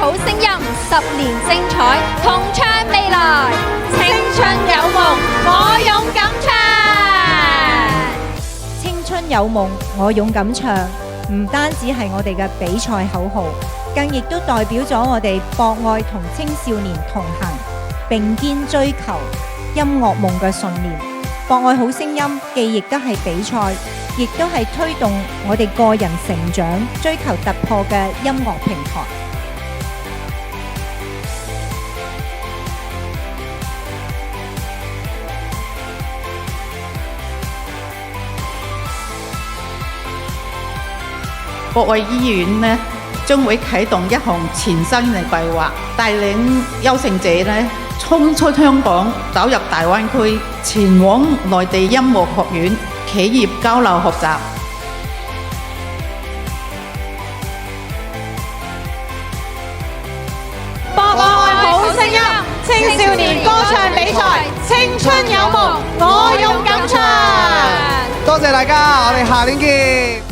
好聲音，10年精彩，同唱未來，青春有夢，我勇敢唱。青春有夢，我勇敢唱，唔單止係我哋嘅比賽口號，更亦都代表咗我哋博愛同青少年同行，並肩追求音樂夢嘅信念。博愛好聲音既亦都係比賽，亦都係推動我哋個人成長、追求突破嘅音樂平台。博愛醫院呢，將會啟動一項全新嘅計劃，帶領優勝者呢衝出香港，走入大灣區，前往內地音樂學院、企業交流學習。博愛好聲音，青少年歌唱比賽，青春有夢，我勇敢唱。多謝大家，我哋下年見。